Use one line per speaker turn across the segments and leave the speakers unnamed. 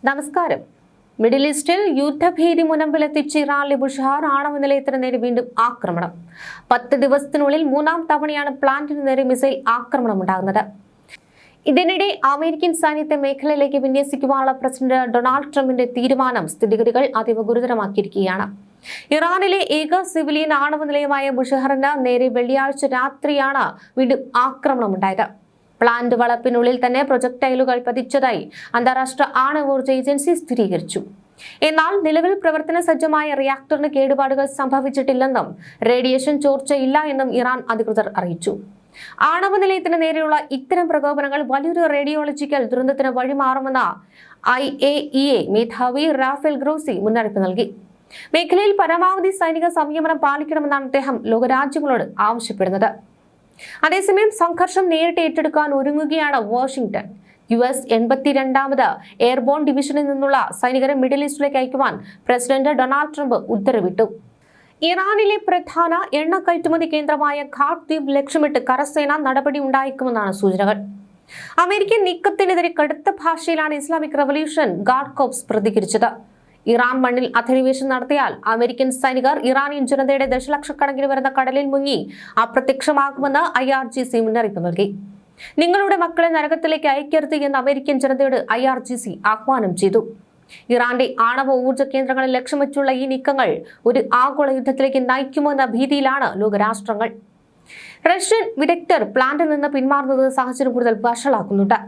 നമസ്കാരം. മിഡിൽ ഈസ്റ്റിൽ യുദ്ധഭീതി മുനമ്പിലെത്തിച്ച് ഇറാനിലെ ബുഷാർ ആണവ നിലയത്തിന് നേരെ വീണ്ടും ആക്രമണം. 10 ദിവസത്തിനുള്ളിൽ 3-ാം തവണയാണ് പ്ലാന്റിന് നേരെ മിസൈൽ ആക്രമണം ഉണ്ടാകുന്നത്. ഇതിനിടെ അമേരിക്കൻ സൈന്യത്തെ മേഖലയിലേക്ക് വിന്യസിക്കുവാനുള്ള പ്രസിഡന്റ് ഡൊണാൾഡ് ട്രംപിന്റെ തീരുമാനം സ്ഥിതിഗതികൾ അതീവ ഗുരുതരമാക്കിയിരിക്കുകയാണ്. ഇറാനിലെ ഏക സിവിലിയൻ ആണവ നിലയമായ ബുഷഹറിന് നേരെ വെള്ളിയാഴ്ച രാത്രിയാണ് വീണ്ടും ആക്രമണം ഉണ്ടായത്. പ്ലാന്റ് വളപ്പിനുള്ളിൽ തന്നെ പ്രൊജക്ടൈലുകൾ പതിച്ചതായി അന്താരാഷ്ട്ര ആണവോർജ്ജ ഏജൻസി സ്ഥിരീകരിച്ചു. എന്നാൽ നിലവിൽ പ്രവർത്തന സജ്ജമായ റിയാക്ടറിന് കേടുപാടുകൾ സംഭവിച്ചിട്ടില്ലെന്നും റേഡിയേഷൻ ചോർച്ചയില്ല എന്നും ഇറാൻ അധികൃതർ അറിയിച്ചു. ആണവ നിലയത്തിന് നേരെയുള്ള ഇത്തരം പ്രകോപനങ്ങൾ വലിയൊരു റേഡിയോളജിക്കൽ ദുരന്തത്തിന് വഴിമാറുമെന്ന് IAEA മേധാവി റാഫേൽ ഗ്രോസി മുന്നറിയിപ്പ് നൽകി. മേഖലയിൽ പരമാവധി സൈനിക സംയമനം പാലിക്കണമെന്നാണ് അദ്ദേഹം ലോകരാജ്യങ്ങളോട് ആവശ്യപ്പെടുന്നത്. അതേസമയം സംഘർഷം നേരിട്ട് ഏറ്റെടുക്കാൻ ഒരുങ്ങുകയാണ് വാഷിംഗ്ടൺ. US 82ാമത് എയർബോൺ ഡിവിഷനിൽ നിന്നുള്ള സൈനികരെ മിഡിൽ ഈസ്റ്റിലേക്ക് അയക്കുവാൻ പ്രസിഡന്റ് ഡൊണാൾഡ് ട്രംപ് ഉത്തരവിട്ടു. ഇറാനിലെ പ്രധാന എണ്ണ കയറ്റുമതി കേന്ദ്രമായ ഘാട്ട് ദ്വീപ് ലക്ഷ്യമിട്ട് കരസേന നടപടി ഉണ്ടായേക്കുമെന്നാണ് സൂചനകൾ. അമേരിക്കൻ നീക്കത്തിനെതിരെ കടുത്ത ഭാഷയിലാണ് ഇസ്ലാമിക് റവല്യൂഷൻ ഗാർഡ് കോർപ്സ് പ്രതികരിച്ചത്. ഇറാൻ മണ്ണിൽ അധിനിവേശം നടത്തിയാൽ അമേരിക്കൻ സൈനികർ ഇറാനിയൻ ജനതയുടെ ദശലക്ഷക്കണക്കിന് വരുന്ന കടലിൽ മുങ്ങി അപ്രത്യക്ഷമാകുമെന്ന് IRGC മുന്നറിയിപ്പ് നൽകി. നിങ്ങളുടെ മക്കളെ നരകത്തിലേക്ക് അയക്കരുത് എന്ന് അമേരിക്കൻ ജനതയോട് IRGC ആഹ്വാനം ചെയ്തു. ഇറാന്റെ ആണവ ഊർജ്ജ കേന്ദ്രങ്ങളെ ലക്ഷ്യം വെച്ചുള്ള ഈ നീക്കങ്ങൾ ഒരു ആഗോള യുദ്ധത്തിലേക്ക് നയിക്കുമോ എന്ന ഭീതിയിലാണ് ലോകരാഷ്ട്രങ്ങൾ. റഷ്യൻ വിദഗ്ധർ പ്ലാന്റിൽ നിന്ന് പിന്മാറുന്നത് സാഹചര്യം കൂടുതൽ വഷളാക്കുന്നുണ്ട്.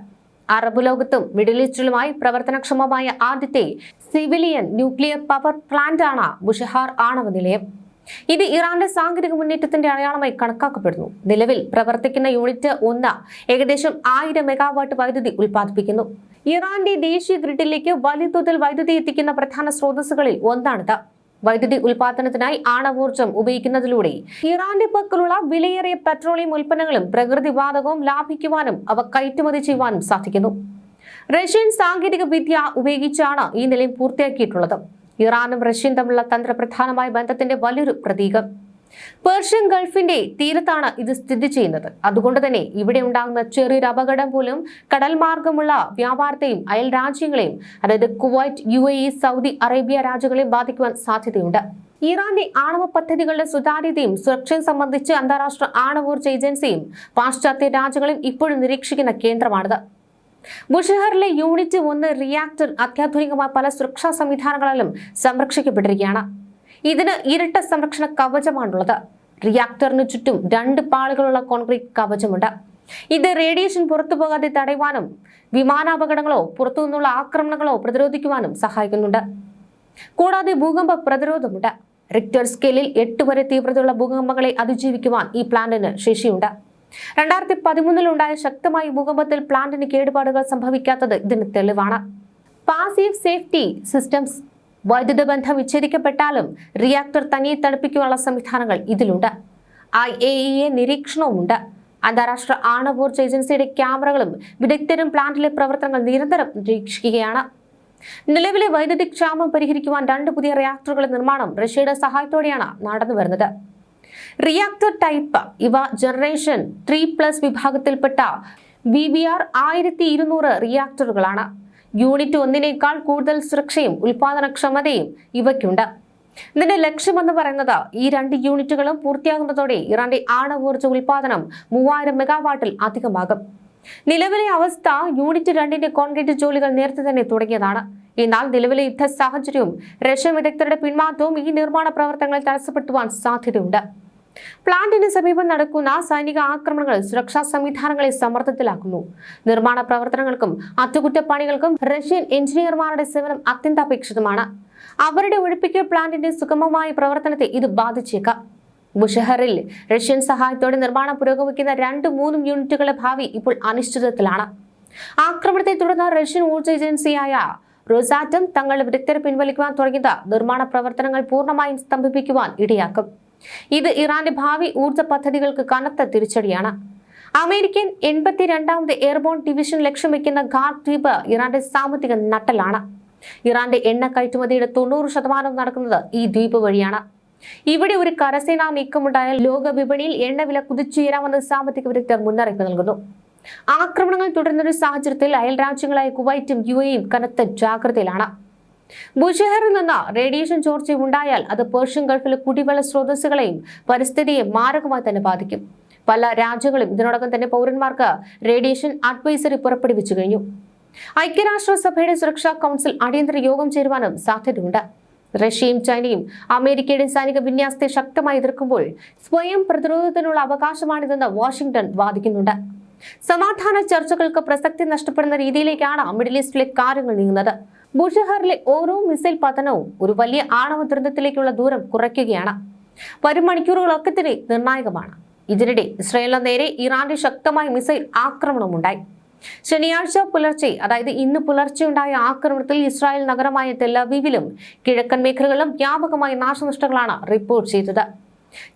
അറബ് ലോകത്തും മിഡിൽ ഈസ്റ്റിലുമായി പ്രവർത്തനക്ഷമമായ ആദ്യത്തെ സിവിലിയൻ ന്യൂക്ലിയർ പവർ പ്ലാന്റ് ആണ് ബുഷഹാർ ആണവ നിലയം. ഇത് ഇറാന്റെ സാങ്കേതിക മുന്നേറ്റത്തിന്റെ അടയാളമായി കണക്കാക്കപ്പെടുന്നു. നിലവിൽ പ്രവർത്തിക്കുന്ന യൂണിറ്റ് 1 ഏകദേശം 1000 മെഗാവാട്ട് വൈദ്യുതി ഉൽപ്പാദിപ്പിക്കുന്നു. ഇറാന്റെ ദേശീയ ഗ്രിഡിലേക്ക് വലിയ തോതിൽ വൈദ്യുതി എത്തിക്കുന്ന പ്രധാന സ്രോതസ്സുകളിൽ ഒന്നാണിത്. വൈദ്യുതി ഉൽപാദനത്തിനായി ആണവോർജ്ജം ഉപയോഗിക്കുന്നതിലൂടെ ഇറാന്റെ പക്കലുള്ള വിലയേറിയ പെട്രോളിയം ഉൽപ്പന്നങ്ങളും പ്രകൃതിവാതകവും ലാഭിക്കുവാനും അവ കയറ്റുമതി ചെയ്യുവാനും സാധിക്കുന്നു. റഷ്യൻ സാങ്കേതിക വിദ്യ ഉപയോഗിച്ചാണ് ഈ നിലയം പൂർത്തിയാക്കിയിട്ടുള്ളത്. ഇറാനും റഷ്യയും തമ്മിലുള്ള തന്ത്രപ്രധാനമായ ബന്ധത്തിന്റെ വലിയൊരു പ്രതീകം. പേർഷ്യൻ ഗൾഫിന്റെ തീരത്താണ് ഇത് സ്ഥിതി ചെയ്യുന്നത്. അതുകൊണ്ട് തന്നെ ഇവിടെ ഉണ്ടാകുന്ന ചെറിയൊരു അപകടം പോലും കടൽ മാർഗമുള്ള വ്യാപാരത്തെയും അയൽ രാജ്യങ്ങളെയും, അതായത് കുവൈറ്റ്, UAE, സൗദി അറേബ്യ രാജ്യങ്ങളെയും ബാധിക്കുവാൻ സാധ്യതയുണ്ട്. ഇറാന്റെ ആണവ പദ്ധതികളുടെ സുതാര്യതയും സുരക്ഷയും സംബന്ധിച്ച് അന്താരാഷ്ട്ര ആണവോർജ്ജ ഏജൻസിയും പാശ്ചാത്യ രാജ്യങ്ങളും ഇപ്പോഴും നിരീക്ഷിക്കുന്ന കേന്ദ്രമാണിത്. ബുഷഹറിലെ യൂണിറ്റ് 1 റിയാക്ടർ അത്യാധുനികമായ പല സുരക്ഷാ സംവിധാനങ്ങളിലും സംരക്ഷിക്കപ്പെട്ടിരിക്കുകയാണ്. ഇതിന് ഇരട്ട സംരക്ഷണ കവചമാണുള്ളത്. റിയാക്ടറിന് ചുറ്റും 2 പാളികളുള്ള കോൺക്രീറ്റ് കവചമുണ്ട്. ഇത് റേഡിയേഷൻ പുറത്തു പോകാതെ തടയുവാനും വിമാനാപകടങ്ങളോ പുറത്തുനിന്നുള്ള ആക്രമണങ്ങളോ പ്രതിരോധിക്കുവാനും സഹായിക്കുന്നുണ്ട്. കൂടാതെ ഭൂകമ്പ പ്രതിരോധമുണ്ട്. റിക്ടർ സ്കെയിലിൽ 8 വരെ തീവ്രതയുള്ള ഭൂകമ്പങ്ങളെ അതിജീവിക്കുവാൻ ഈ പ്ലാന്റിന് ശേഷിയുണ്ട്. 2013 ഉണ്ടായ ശക്തമായ ഭൂകമ്പത്തിൽ പ്ലാന്റിന് കേടുപാടുകൾ സംഭവിക്കാത്തത് ഇതിന് തെളിവാണ്. Passive safety systems. വൈദ്യുത ബന്ധം വിച്ഛേദിക്കപ്പെട്ടാലും റിയാക്ടർ തനിയെ തണുപ്പിക്കാനുള്ള സംവിധാനങ്ങൾ ഇതിലുണ്ട്. IAEA നിരീക്ഷണവുമുണ്ട്. അന്താരാഷ്ട്ര ആണവോർജ്ജ ഏജൻസിയുടെ ക്യാമറകളും വിദഗ്ധരും പ്ലാന്റിലെ പ്രവർത്തനങ്ങൾ നിരന്തരം നിരീക്ഷിക്കുകയാണ്. നിലവിലെ വൈദ്യുതി ക്ഷാമം പരിഹരിക്കുവാൻ 2 പുതിയ റിയാക്ടറുകളുടെ നിർമ്മാണം റഷ്യയുടെ സഹായത്തോടെയാണ് നടന്നുവരുന്നത്. റിയാക്ടർ ടൈപ്പ് ഇവ ജനറേഷൻ 3+ വിഭാഗത്തിൽപ്പെട്ട VBR 1200 റിയാക്ടറുകളാണ്. യൂണിറ്റ് 1നേക്കാൾ കൂടുതൽ സുരക്ഷയും ഉൽപാദനക്ഷമതയും ഇവയ്ക്കുണ്ട്. ഇതിന്റെ ലക്ഷ്യമെന്ന് പറയുന്നത് ഈ 2 യൂണിറ്റുകളും പൂർത്തിയാകുന്നതോടെ ഇറാന്റെ ആണവോർജ്ജ ഉൽപാദനം 3000 മെഗാവാട്ടിൽ അധികമാകും. നിലവിലെ അവസ്ഥ യൂണിറ്റ് 2ന്റെ കോൺക്രീറ്റ് ജോലികൾ നേരത്തെ തന്നെ തുടങ്ങിയതാണ്. എന്നാൽ നിലവിലെ യുദ്ധ സാഹചര്യവും റഷ്യൻ വിദഗ്ധരുടെ പിന്മാറ്റവും ഈ നിർമ്മാണ പ്രവർത്തനങ്ങൾ തടസ്സപ്പെടുത്തുവാൻ സാധ്യതയുണ്ട്. പ്ലാന്റിന് സമീപം നടക്കുന്ന സൈനിക ആക്രമണങ്ങൾ സുരക്ഷാ സംവിധാനങ്ങളെ സമ്മർദ്ദത്തിലാക്കുന്നു. നിർമ്മാണ പ്രവർത്തനങ്ങൾക്കും അറ്റകുറ്റപ്പണികൾക്കും റഷ്യൻ എഞ്ചിനീയർമാരുടെ സേവനം അത്യന്താപേക്ഷിതമാണ്. അവരുടെ ഒഴിപ്പിക്കൽ പ്ലാന്റിന്റെ സുഗമമായ പ്രവർത്തനത്തെ ഇത് ബാധിച്ചേക്കാം. ബുഷഹറിൽ റഷ്യൻ സഹായത്തോടെ നിർമ്മാണം പുരോഗമിക്കുന്ന 2-3 യൂണിറ്റുകളുടെ ഭാവി ഇപ്പോൾ അനിശ്ചിതത്വത്തിലാണ്. ആക്രമണത്തെ തുടർന്ന് റഷ്യൻ ഊർജ്ജ ഏജൻസിയായ റോസാറ്റം തങ്ങളുടെ വിദഗ്ധരെ പിൻവലിക്കുവാൻ തുടങ്ങിയത് നിർമ്മാണ പ്രവർത്തനങ്ങൾ പൂർണ്ണമായും സ്തംഭിപ്പിക്കുവാൻ ഇടയാക്കും. ഇത് ഇറാന്റെ ഭാവി ഊർജ്ജ പദ്ധതികൾക്ക് കനത്ത തിരിച്ചടിയാണ്. അമേരിക്കൻ 82ാമത് എയർബോൺ ഡിവിഷൻ ലക്ഷ്യം വെക്കുന്ന ഘാട്ട് ദ്വീപ് ഇറാന്റെ സാമ്പത്തിക നട്ടലാണ്. ഇറാന്റെ എണ്ണ കയറ്റുമതിയുടെ 90% നടക്കുന്നത് ഈ ദ്വീപ് വഴിയാണ്. ഇവിടെ ഒരു കരസേനാ നീക്കമുണ്ടായാൽ ലോക വിപണിയിൽ എണ്ണവില കുതിച്ചുയരാമെന്ന് സാമ്പത്തിക വിദഗ്ധർ മുന്നറിയിപ്പ് നൽകുന്നു. ആക്രമണങ്ങൾ തുടരുന്ന സാഹചര്യത്തിൽ അയൽ രാജ്യങ്ങളായ കുവൈറ്റും UAEയും കനത്ത ജാഗ്രതയിലാണ്. ബുഷഹറിൽ നിന്ന് റേഡിയേഷൻ ചോർച്ച ഉണ്ടായാൽ അത് പേർഷ്യൻ ഗൾഫിലെ കുടിവെള്ള സ്രോതസ്സുകളെയും പരിസ്ഥിതിയെ മാരകമായി തന്നെ ബാധിക്കും. പല രാജ്യങ്ങളും ഇതിനോടകം തന്നെ പൗരന്മാർക്ക് റേഡിയേഷൻ അഡ്വൈസറി പുറപ്പെടുവിച്ചു കഴിഞ്ഞു. ഐക്യരാഷ്ട്രസഭയുടെ സുരക്ഷാ കൗൺസിൽ അടിയന്തര യോഗം ചേരുവാനും സാധ്യതയുണ്ട്. റഷ്യയും ചൈനയും അമേരിക്കയുടെ സൈനിക വിന്യാസത്തെ ശക്തമായി എതിർക്കുമ്പോൾ സ്വയം പ്രതിരോധത്തിനുള്ള അവകാശമാണിതെന്ന് വാഷിംഗ്ടൺ വാദിക്കുന്നുണ്ട്. സമാധാന ചർച്ചകൾക്ക് പ്രസക്തി നഷ്ടപ്പെടുന്ന രീതിയിലേക്കാണ് മിഡിൽ ഈസ്റ്റിലെ കാര്യങ്ങൾ നീങ്ങുന്നത്. ബുഷഹറിലെ ഓരോ മിസൈൽ പതനവും ഒരു വലിയ ആണവ ദുരന്തത്തിലേക്കുള്ള ദൂരം കുറയ്ക്കുകയാണ്. വരും മണിക്കൂറുകളൊക്കെ തന്നെ നിർണായകമാണ്. ഇതിനിടെ ഇസ്രായേലിന് നേരെ ഇറാന്റെ ശക്തമായ മിസൈൽ ആക്രമണമുണ്ടായി. ശനിയാഴ്ച പുലർച്ചെ, അതായത് ഇന്ന് പുലർച്ചെ ഉണ്ടായ ആക്രമണത്തിൽ ഇസ്രായേൽ നഗരമായ ടെൽ അവീവിലും കിഴക്കൻ മേഖലകളിലും വ്യാപകമായ നാശനഷ്ടങ്ങളാണ് റിപ്പോർട്ട് ചെയ്തത്.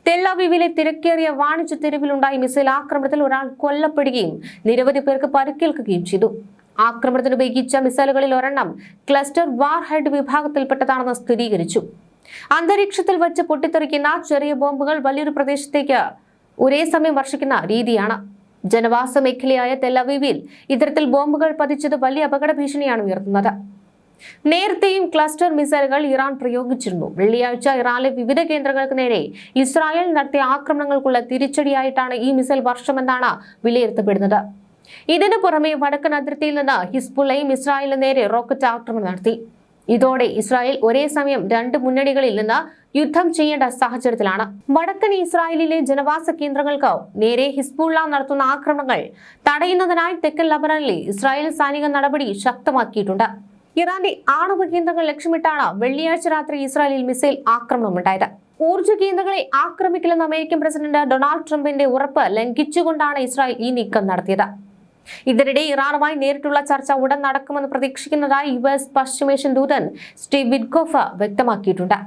ടെൽ അവീവിലെ തിരക്കേറിയ വാണിജ്യ തെരുവിലുണ്ടായ മിസൈൽ ആക്രമണത്തിൽ ഒരാൾ കൊല്ലപ്പെടുകയും നിരവധി പേർക്ക് പരിക്കേൽക്കുകയും ചെയ്തു. ആക്രമണത്തിന് ഉപയോഗിച്ച മിസൈലുകളിൽ ഒരെണ്ണം ക്ലസ്റ്റർ വാർ ഹെഡ് വിഭാഗത്തിൽപ്പെട്ടതാണെന്ന് സ്ഥിരീകരിച്ചു. അന്തരീക്ഷത്തിൽ വെച്ച് പൊട്ടിത്തെറിക്കുന്ന ചെറിയ ബോംബുകൾ വലിയൊരു പ്രദേശത്തേക്ക് ഒരേ സമയം വർഷിക്കുന്ന രീതിയാണ്. ജനവാസ മേഖലയായ ടെൽ അവീവിൽ ഇത്തരത്തിൽ ബോംബുകൾ പതിച്ചത് വലിയ അപകട ഭീഷണിയാണ് ഉയർത്തുന്നത്. നേരത്തെയും ക്ലസ്റ്റർ മിസൈലുകൾ ഇറാൻ പ്രയോഗിച്ചിരുന്നു. വെള്ളിയാഴ്ച ഇറാനിലെ വിവിധ കേന്ദ്രങ്ങൾക്ക് നേരെ ഇസ്രായേൽ നടത്തിയ ആക്രമണങ്ങൾക്കുള്ള തിരിച്ചടിയായിട്ടാണ് ഈ മിസൈൽ വർഷമെന്നാണ് വിലയിരുത്തപ്പെടുന്നത്. ഇതിനു പുറമെ വടക്കൻ അതിർത്തിയിൽ നിന്ന് ഹിസ്ബുള്ളയും ഇസ്രായേലിന് നേരെ റോക്കറ്റ് ആക്രമണം നടത്തി. ഇതോടെ ഇസ്രായേൽ ഒരേ സമയം രണ്ട് മുന്നണികളിൽ നിന്ന് യുദ്ധം ചെയ്യേണ്ട സാഹചര്യത്തിലാണ്. വടക്കൻ ഇസ്രായേലിലെ ജനവാസ കേന്ദ്രങ്ങൾക്ക് നേരെ ഹിസ്ബുള്ള നടത്തുന്ന ആക്രമണങ്ങൾ തടയുന്നതിനായി തെക്കൻ ലബനനിലെ ഇസ്രായേൽ സൈനിക നടപടി ശക്തമാക്കിയിട്ടുണ്ട്. ഇറാന്റെ ആണവ കേന്ദ്രങ്ങൾ ലക്ഷ്യമിട്ടാണ് വെള്ളിയാഴ്ച രാത്രി ഇസ്രായേലിൽ മിസൈൽ ആക്രമണമുണ്ടായത്. ഊർജ്ജ കേന്ദ്രങ്ങളെ ആക്രമിക്കില്ലെന്ന് അമേരിക്കൻ പ്രസിഡന്റ് ഡൊണാൾഡ് ട്രംപിന്റെ ഉറപ്പ് ലംഘിച്ചുകൊണ്ടാണ് ഇസ്രായേൽ ഈ നീക്കം നടത്തിയത്. ഇതിനിടെ ഇറാനുമായി നേരിട്ടുള്ള ചർച്ച ഉടൻ നടക്കുമെന്ന് പ്രതീക്ഷിക്കുന്നതായി US പശ്ചിമേഷ്യൻ ദൂതൻ സ്റ്റീവ് വിറ്റ്കോഫ് വ്യക്തമാക്കിയിട്ടുണ്ട്.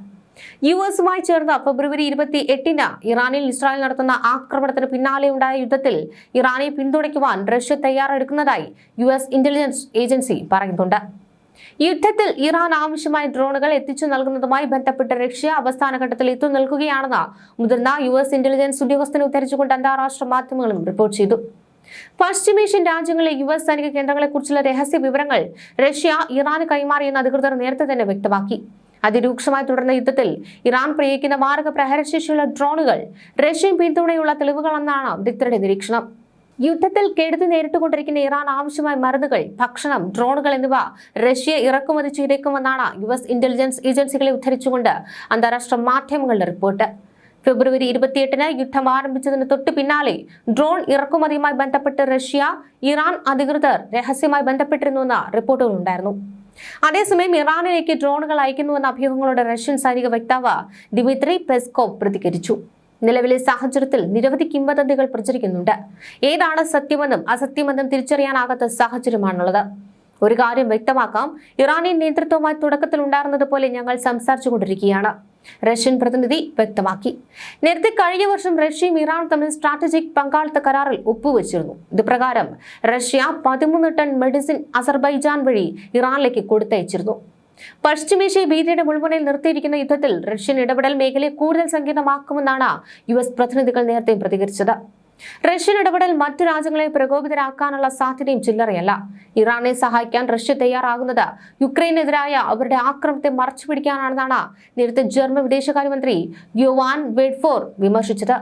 US-മായി ചേർന്ന് ഫെബ്രുവരി 28-ന് ഇറാനിൽ ഇസ്രായേൽ നടത്തുന്ന ആക്രമണത്തിന് പിന്നാലെ ഉണ്ടായ യുദ്ധത്തിൽ ഇറാനെ പിന്തുണയ്ക്കുവാൻ റഷ്യ തയ്യാറെടുക്കുന്നതായി US ഇന്റലിജൻസ് ഏജൻസി പറയുന്നുണ്ട്. യുദ്ധത്തിൽ ഇറാൻ ആവശ്യമായ ഡ്രോണുകൾ എത്തിച്ചു നൽകുന്നതുമായി ബന്ധപ്പെട്ട് റഷ്യ അവസാന ഘട്ടത്തിൽ എത്തി നിൽക്കുകയാണെന്ന് മുതിർന്ന US ഇന്റലിജൻസ് ഉദ്യോഗസ്ഥനെ ഉദ്ധരിച്ചുകൊണ്ട് അന്താരാഷ്ട്ര മാധ്യമങ്ങളും റിപ്പോർട്ട് ചെയ്തു. പശ്ചിമേഷ്യൻ രാജ്യങ്ങളിലെ US സൈനിക കേന്ദ്രങ്ങളെക്കുറിച്ചുള്ള രഹസ്യ വിവരങ്ങൾ റഷ്യ ഇറാന് കൈമാറിയെന്ന് അധികൃതർ നേരത്തെ തന്നെ വ്യക്തമാക്കി. അതിരൂക്ഷമായി തുടർന്ന യുദ്ധത്തിൽ ഇറാൻ പ്രയോഗിക്കുന്ന മാരക പ്രഹരശേഷിയുള്ള ഡ്രോണുകൾ റഷ്യൻ പിന്തുണയുള്ള തെളിവുകളെന്നാണ് വിദഗ്ധരുടെ നിരീക്ഷണം. യുദ്ധത്തിൽ കെടുതി നേരിട്ടുകൊണ്ടിരിക്കുന്ന ഇറാൻ ആവശ്യമായ മരുന്നുകൾ, ഭക്ഷണം, ഡ്രോണുകൾ എന്നിവ റഷ്യ ഇറക്കുമതി ചെയ്തേക്കുമെന്നാണ് US ഇന്റലിജൻസ് ഏജൻസികളെ ഉദ്ധരിച്ചുകൊണ്ട് അന്താരാഷ്ട്ര മാധ്യമങ്ങളുടെ റിപ്പോർട്ട്. ഫെബ്രുവരി 28-ന് യുദ്ധം ആരംഭിച്ചതിന് തൊട്ടു പിന്നാലെ ഡ്രോൺ ഇറക്കുമതിയുമായി ബന്ധപ്പെട്ട് റഷ്യ, ഇറാൻ അധികൃതർ രഹസ്യമായി ബന്ധപ്പെട്ടിരുന്നുവെന്ന റിപ്പോർട്ടുകളുണ്ടായിരുന്നു. അതേസമയം ഇറാനിലേക്ക് ഡ്രോണുകൾ അയക്കുന്നുവെന്ന അഭ്യൂഹങ്ങളോട് റഷ്യൻ സൈനിക വക്താവ് ദിമിത്രി പെസ്കോവ് പ്രതികരിച്ചു. നിലവിലെ സാഹചര്യത്തിൽ നിരവധി കിംവദന്തികൾ പ്രചരിക്കുന്നുണ്ട്. ഏതാണ് സത്യമെന്നും അസത്യമെന്നും തിരിച്ചറിയാനാകാത്ത സാഹചര്യമാണുള്ളത്. ഒരു കാര്യം വ്യക്തമാക്കാം, ഇറാനിയൻ നേതൃത്വവുമായി തുടക്കത്തിൽ ഉണ്ടായിരുന്നതുപോലെ ഞങ്ങൾ സംസാരിച്ചുകൊണ്ടിരിക്കുകയാണ്, റഷ്യൻ പ്രതിനിധി വ്യക്തമാക്കി. നേരത്തെ കഴിഞ്ഞ വർഷം റഷ്യയും ഇറാനും തമ്മിൽ സ്ട്രാറ്റജിക് പങ്കാളിത്ത കരാറിൽ ഒപ്പുവെച്ചിരുന്നു. ഇത് പ്രകാരം റഷ്യ 13 ടൺ മെഡിസിൻ അസർബൈജാൻ വഴി ഇറാനിലേക്ക് കൊടുത്തയച്ചിരുന്നു. പശ്ചിമേഷ്യ ഭീതിയുടെ മുൾമുനയിൽ നിർത്തിയിരിക്കുന്ന യുദ്ധത്തിൽ റഷ്യൻ ഇടപെടൽ മേഖലയെ കൂടുതൽ സങ്കീർണമാക്കുമെന്നാണ് US പ്രതിനിധികൾ നേരത്തെ പ്രതികരിച്ചത്. റഷ്യൻ ഇടപെടൽ മറ്റു രാജ്യങ്ങളെ പ്രകോപിതരാക്കാനുള്ള സാധ്യതയും ചില്ലറയല്ല. ഇറാനെ സഹായിക്കാൻ റഷ്യ തയ്യാറാകുന്നത് യുക്രൈനെതിരായ അവരുടെ ആക്രമണത്തെ മറച്ചുപിടിക്കാനാണെന്നാണ് നേരത്തെ ജർമ്മൻ വിദേശകാര്യമന്ത്രി യോവാൻ വെഡ്ഫോർ വിമർശിച്ചത്.